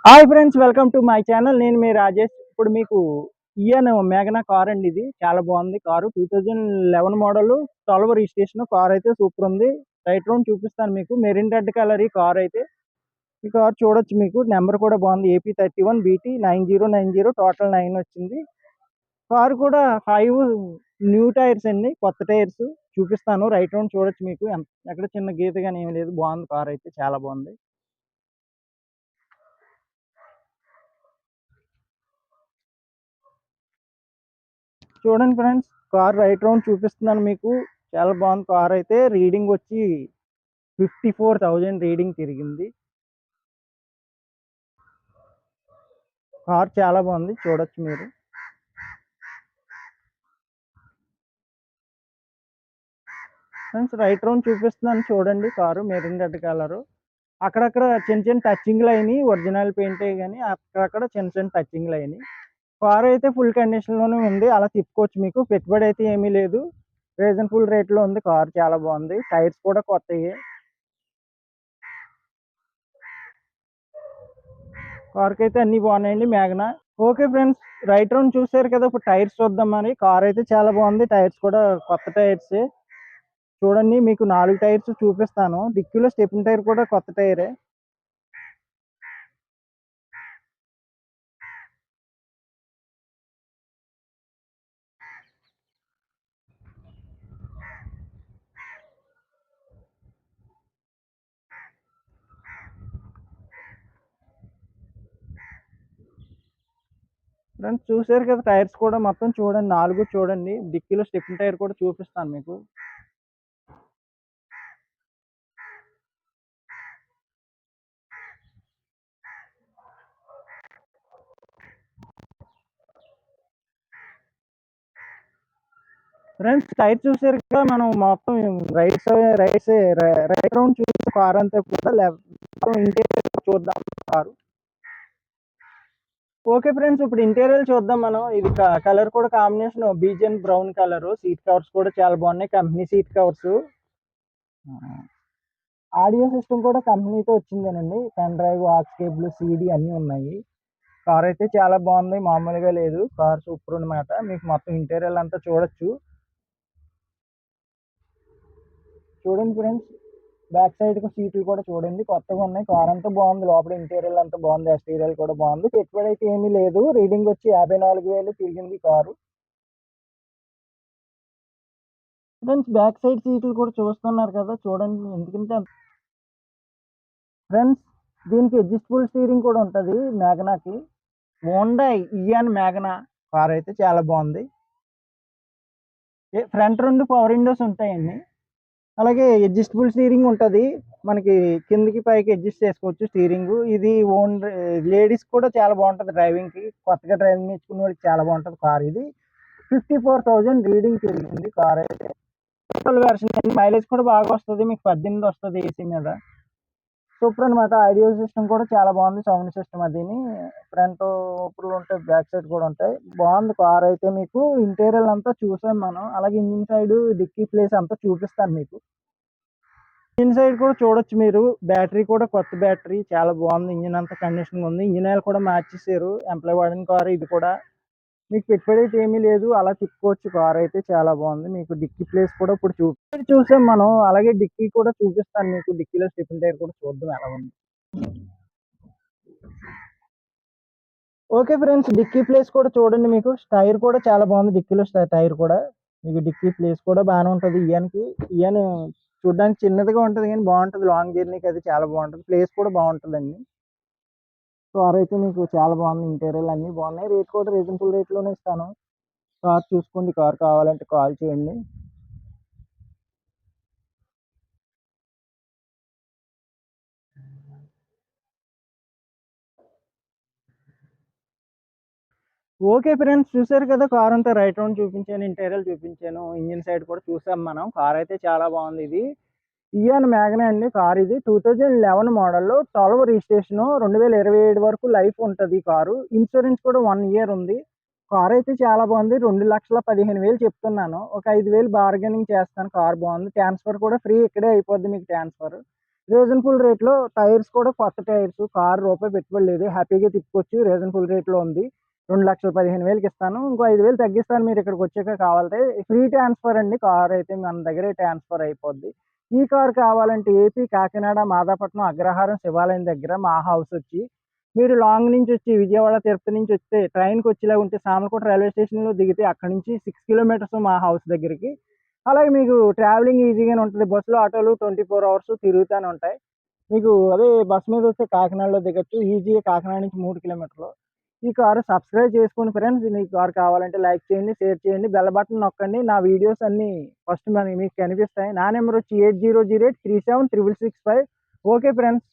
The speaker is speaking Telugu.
Hi friends, welcome to my channel. నేను మీ రాజేష్. ఇప్పుడు మీకు ఇయన్ మేఘనా కార్ అండి. ఇది చాలా బాగుంది కారు. 2011 model, 12 registration. కార్ అయితే సూపర్ ఉంది. రైట్ రౌండ్ చూపిస్తాను మీకు. మెరిన్ రెడ్ కలర్ ఈ కార్ అయితే. ఈ కార్ చూడొచ్చు, మీకు నెంబర్ కూడా బాగుంది. AP31BT9090, టోటల్ 9 వచ్చింది. కార్ కూడా 5 న్యూ టైర్స్ అండి, కొత్త టైర్స్. చూపిస్తాను, రైట్ రౌండ్ చూడొచ్చు మీకు. ఎక్కడ చిన్న గీత కానీ ఏమి లేదు. బాగుంది కార్ అయితే, చాలా బాగుంది. చూడండి ఫ్రెండ్స్, కార్ రైట్ రౌండ్ చూపిస్తున్నాను మీకు. చాలా బాగుంది కార్ అయితే. రీడింగ్ వచ్చి 54,000 రీడింగ్ తిరిగింది. కార్ చాలా బాగుంది, చూడొచ్చు మీరు. ఫ్రెండ్స్, రైట్ రౌండ్ చూపిస్తున్నాను చూడండి. Car maroon red colour. అక్కడక్కడ చిన్న చిన్న టచింగ్లు అయినాయి. ఒరిజినల్ పెయింటే కానీ అక్కడక్కడ చిన్న చిన్న టచింగ్లు అయినాయి. కార్ అయితే ఫుల్ కండిషన్లోనే ఉంది. అలా తిప్పుకోవచ్చు మీకు. పెట్టుబడి అయితే ఏమీ లేదు. రీజనబుల్ రేట్లో ఉంది. కార్ చాలా బాగుంది. టైర్స్ కూడా కొత్తవి. కార్కి అయితే అన్ని బాగున్నాయండి మేఘనా. ఓకే ఫ్రెండ్స్, రైట్ రౌండ్ చూసారు కదా. ఇప్పుడు టైర్స్ చూద్దాం. మరి కార్ అయితే చాలా బాగుంది. టైర్స్ కూడా కొత్త టైర్స్ చూడండి. మీకు 4 టైర్స్ చూపిస్తాను. డిక్కీలో స్టెప్ని టైర్ కూడా కొత్త టైరే. ఫ్రెండ్స్, చూసారు కదా టైర్స్ కూడా మొత్తం చూడండి. 4 చూడండి. డిక్కీలో స్టెప్ని టైర్ కూడా చూపిస్తాను మీకు. ఫ్రెండ్స్, టైర్ చూసారు కదా. మనం మొత్తం రైట్ రౌండ్ చూసి కార్ అంతా కూడా ఇంటీరియర్ చూద్దాం కారు. ఓకే ఫ్రెండ్స్, ఇప్పుడు ఇంటీరియర్ చూద్దాం మనం. ఇది కలర్ కూడా కాంబినేషన్ బీజన్ బ్రౌన్ కలర్. సీట్ కవర్స్ కూడా చాలా బాగున్నాయి, company seat covers. Audio system కూడా కంపెనీతో వచ్చిందేనండి. Pen drive, aux cable, CD అన్నీ ఉన్నాయి. కార్ అయితే చాలా బాగుంది, మామూలుగా లేదు. కార్ సూపర్ అనమాట. మీకు మొత్తం ఇంటీరియర్ అంతా చూడొచ్చు. చూడండి ఫ్రెండ్స్, బ్యాక్ సైడ్ సీట్లు కూడా చూడండి, కొత్తగా ఉన్నాయి. కార్ అంతా బాగుంది. లోపల ఇంటీరియర్ అంతా బాగుంది. ఎక్స్టీరియర్ కూడా బాగుంది. పెట్టుబడి అయితే ఏమీ లేదు. రీడింగ్ వచ్చి 54,000 తిరిగింది కారు. ఫ్రెండ్స్, బ్యాక్ సైడ్ సీట్లు కూడా చూస్తున్నారు కదా, చూడండి. ఎందుకంటే ఫ్రెండ్స్, దీనికి అడ్జస్టబుల్ స్టీరింగ్ కూడా ఉంటుంది మేఘనాకి. హోండా ఇయాన్ మేఘనా కార్ అయితే చాలా బాగుంది. ఫ్రంట్ 2 పవర్ విండోస్ ఉంటాయండి. అలాగే అడ్జస్టబుల్ స్టీరింగ్ ఉంటుంది. మనకి కిందికి పైకి అడ్జస్ట్ చేసుకోవచ్చు స్టీరింగ్. ఇది ఓన్ లేడీస్ కూడా చాలా బాగుంటుంది డ్రైవింగ్కి. కొత్తగా డ్రైవింగ్ నేర్చుకునే వాళ్ళకి చాలా బాగుంటుంది కార్ ఇది. 54,000 రీడింగ్ తిరిగింది కార్ అయితే. పెట్రోల్ వెర్షన్ అండి. మైలేజ్ కూడా బాగా వస్తుంది మీకు. 18 వస్తుంది ఏసీ మీద. సూపర్ అనమాట. ఆడియో సిస్టమ్ కూడా చాలా బాగుంది. సౌండ్ సిస్టమ్ అదిని. ఫ్రంట్ ఊపులు ఉంటాయి, బ్యాక్ సైడ్ కూడా ఉంటాయి. బాగుంది కార్ అయితే. మీకు ఇంటీరియర్ అంతా చూసాం మనం. అలాగే ఇంజిన్ సైడ్ డిక్కీ ప్లేస్ అంతా చూపిస్తాను మీకు. ఇంజిన్ సైడ్ కూడా చూడొచ్చు మీరు. బ్యాటరీ కూడా కొత్త బ్యాటరీ, చాలా బాగుంది. ఇంజిన్ అంతా కండిషన్ ఉంది. ఇంజిన్ ఆయిల్ కూడా మార్చేసారు. ఎంప్లాయ్ వాడిన కారు ఇది కూడా. మీకు పెట్టుబడి అయితే ఏమీ లేదు. అలా తిప్పుకోవచ్చు. కార్ అయితే చాలా బాగుంది. మీకు డిక్కీ ప్లేస్ కూడా ఇప్పుడు చూసాం మనం. అలాగే డిక్కీ కూడా చూపిస్తాను మీకు. డిక్కీలో స్టెఫిన్ టైర్ కూడా చూద్దాం ఎలా ఉంది. ఓకే ఫ్రెండ్స్, డిక్కీ ప్లేస్ కూడా చూడండి. మీకు టైర్ కూడా చాలా బాగుంది. డిక్కీలో టైర్ కూడా. మీకు డిక్కీ ప్లేస్ కూడా బాగానే ఉంటుంది. ఇయన్ చూడడానికి చిన్నదిగా ఉంటుంది కానీ బాగుంటుంది. లాంగ్ జర్నీకి అది చాలా బాగుంటుంది. ప్లేస్ కూడా బాగుంటుందండి. కార్ అయితే మీకు చాలా బాగుంది. ఇంటీరియర్ అన్నీ బాగున్నాయి. రేట్ కూడా రీజనబుల్ రేట్లోనే ఇస్తాను. కార్ చూసుకోండి. కార్ కావాలంటే కాల్ చేయండి. ఓకే ఫ్రెండ్స్, చూసారు కదా. కార్ అంతా రైట్ రౌండ్ చూపించాను, ఇంటీరియర్ చూపించాను, ఇంజిన్ సైడ్ కూడా చూసాం మనం. కార్ అయితే చాలా బాగుంది. ఇది ఇయాన్ మేఘనా అండి. కార్ ఇది 2011 మోడల్, 12 రిజిస్ట్రేషన్, 2027 వరకు లైఫ్ ఉంటుంది కారు. ఇన్సూరెన్స్ కూడా 1 ఇయర్ ఉంది. కార్ అయితే చాలా బాగుంది. 2,15,000 చెప్తున్నాను. ఒక 5,000 బార్గెనింగ్ చేస్తాను. కార్ బాగుంది. ట్రాన్స్ఫర్ కూడా ఫ్రీ, ఇక్కడే అయిపోద్ది మీకు ట్రాన్స్ఫర్. రీజనబుల్ రేట్‌లో టైర్స్ కూడా కొత్త టైర్స్, కారు రూపాయి పెట్టుబడి లేదు. హ్యాపీగా తిప్పుకోవచ్చు. రీజనబుల్ రేట్‌లో ఉంది. 2,15,000కి ఇస్తాను. ఇంకో 5,000 తగ్గిస్తాను మీరు ఇక్కడికొచ్చాక కావాలంటే. ఫ్రీ ట్రాన్స్‌ఫర్ అండి. కార్ అయితే మన దగ్గరే ట్రాన్స్‌ఫర్ అయిపోద్ది. ఈ కార్ కావాలంటే ఏపీ, కాకినాడ, మాదాపట్నం, అగ్రహారం, శివాలయం దగ్గర మా హౌస్ వచ్చి, మీరు లాంగ్ నుంచి వచ్చి విజయవాడ, తిరుపతి నుంచి వస్తే ట్రైన్‌కొచ్చేలాగా ఉంటే సామర్లకోట రైల్వే స్టేషన్‌లో దిగితే అక్కడి నుంచి 6 కిలోమీటర్స్ మా హౌస్ దగ్గరికి. అలాగే మీకు ట్రావెలింగ్ ఈజీగానే ఉంటది. బస్సులు, ఆటోలు 24 అవర్స్ తిరుగుతానే ఉంటాయి. మీకు అదే బస్ మీదొస్తే కాకినాడలో దిగొచ్చు. ఈజీగా కాకినాడ నుంచి 3 కిలోమీటర్లు. ఈ కారు సబ్స్క్రైబ్ చేసుకోండి ఫ్రెండ్స్. ఈ కారు కావాలంటే లైక్ చేయండి, షేర్ చేయండి, బెల్ బటన్ నొక్కండి. నా వీడియోస్ అన్నీ ఫస్ట్ మీకు కనిపిస్తాయి. నా నెంబర్ వచ్చి 8008376665. Okay friends.